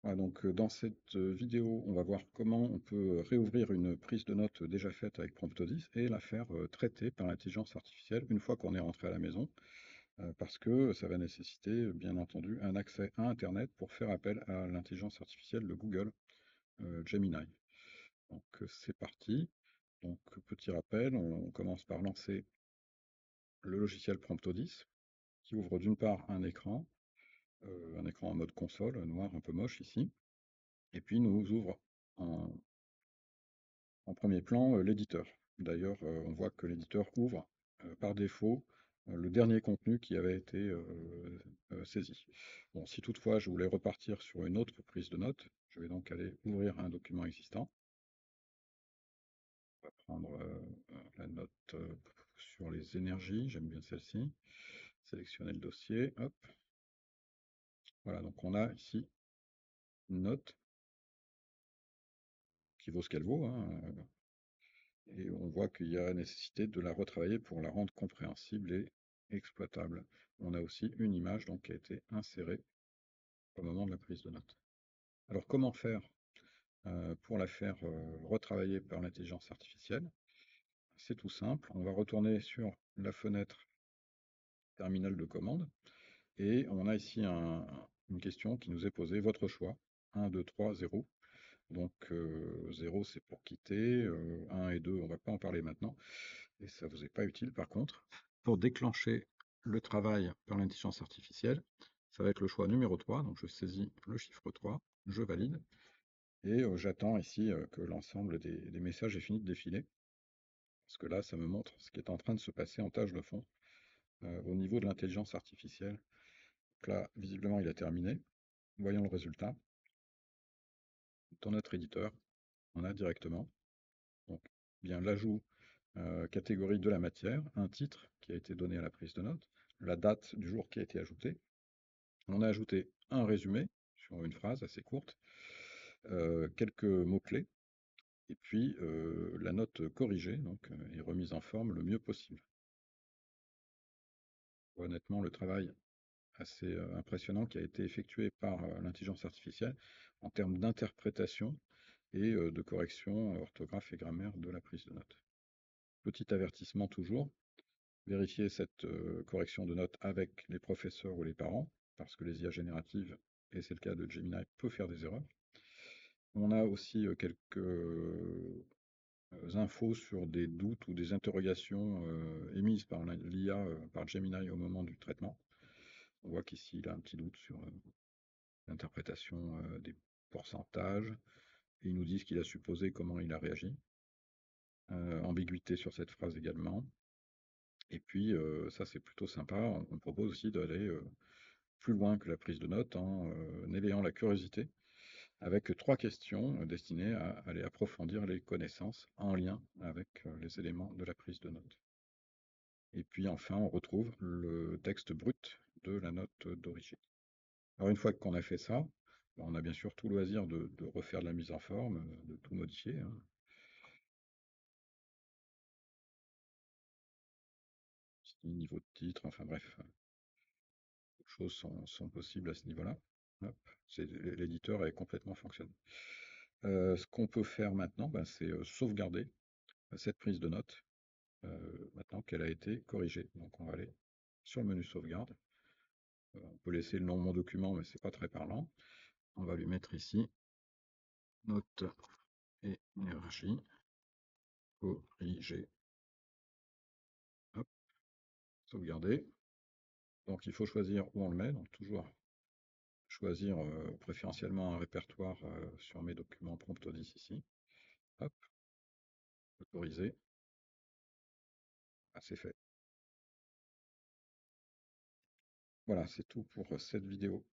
Donc, dans cette vidéo, on va voir comment on peut réouvrir une prise de notes déjà faite avec Promptodis et la faire traiter par l'intelligence artificielle une fois qu'on est rentré à la maison, parce que ça va nécessiter, bien entendu, un accès à Internet pour faire appel à l'intelligence artificielle de Google, Gemini. Donc, c'est parti. Donc, petit rappel, on commence par lancer le logiciel Promptodis, qui ouvre d'une part un écran en mode console, noir un peu moche ici, et puis nous ouvre en, en premier plan l'éditeur. D'ailleurs, on voit que l'éditeur ouvre par défaut le dernier contenu qui avait été saisi. Bon, si toutefois je voulais repartir sur une autre prise de notes, je vais donc aller ouvrir un document existant. On va prendre la note sur les énergies, j'aime bien celle-ci. Sélectionner le dossier, hop. Voilà, donc on a ici une note qui vaut ce qu'elle vaut, hein, et on voit qu'il y a nécessité de la retravailler pour la rendre compréhensible et exploitable. On a aussi une image donc, qui a été insérée au moment de la prise de notes. Alors comment faire pour la faire retravailler par l'intelligence artificielle? C'est tout simple, on va retourner sur la fenêtre terminal de commande et on a ici une question qui nous est posée, votre choix, 1, 2, 3, 0. Donc 0 c'est pour quitter, 1 et 2 on ne va pas en parler maintenant, et ça ne vous est pas utile par contre. Pour déclencher le travail par l'intelligence artificielle, ça va être le choix numéro 3, donc je saisis le chiffre 3, je valide, et j'attends ici que l'ensemble des messages ait fini de défiler, parce que là ça me montre ce qui est en train de se passer en tâche de fond au niveau de l'intelligence artificielle. Donc là, visiblement il a terminé, voyons le résultat. Dans notre éditeur, on a directement donc, bien l'ajout catégorie de la matière, un titre qui a été donné à la prise de notes, la date du jour qui a été ajoutée. On a ajouté un résumé sur une phrase assez courte, quelques mots-clés, et puis la note corrigée donc, est remise en forme le mieux possible. Honnêtement, le travail assez impressionnant qui a été effectué par l'intelligence artificielle en termes d'interprétation et de correction orthographe et grammaire de la prise de notes. Petit avertissement toujours, vérifier cette correction de notes avec les professeurs ou les parents, parce que les IA génératives, et c'est le cas de Gemini, peut faire des erreurs. On a aussi quelques infos sur des doutes ou des interrogations émises par l'IA, par Gemini au moment du traitement. On voit qu'ici, il a un petit doute sur l'interprétation des pourcentages, et il nous dit ce qu'il a supposé, comment il a réagi. Ambiguïté sur cette phrase également. Et puis, ça c'est plutôt sympa, on propose aussi d'aller plus loin que la prise de notes en éveillant la curiosité avec 3 questions destinées à aller approfondir les connaissances en lien avec les éléments de la prise de notes. Et puis enfin, on retrouve le texte brut de la note d'origine. Alors une fois qu'on a fait ça, on a bien sûr tout loisir de refaire de la mise en forme, de tout modifier, hein. Niveau de titre, enfin bref, beaucoup de choses sont possibles à ce niveau-là. L'éditeur est complètement fonctionnel. Ce qu'on peut faire maintenant, c'est sauvegarder cette prise de notes, maintenant qu'elle a été corrigée. Donc on va aller sur le menu sauvegarde. On peut laisser le nom de mon document, mais c'est pas très parlant. On va lui mettre ici note énergie corrigée. Hop, sauvegarder. Donc il faut choisir où on le met, donc toujours choisir préférentiellement un répertoire sur mes documents Promptodis ici. Hop, autoriser. Ah, c'est fait. Voilà, c'est tout pour cette vidéo.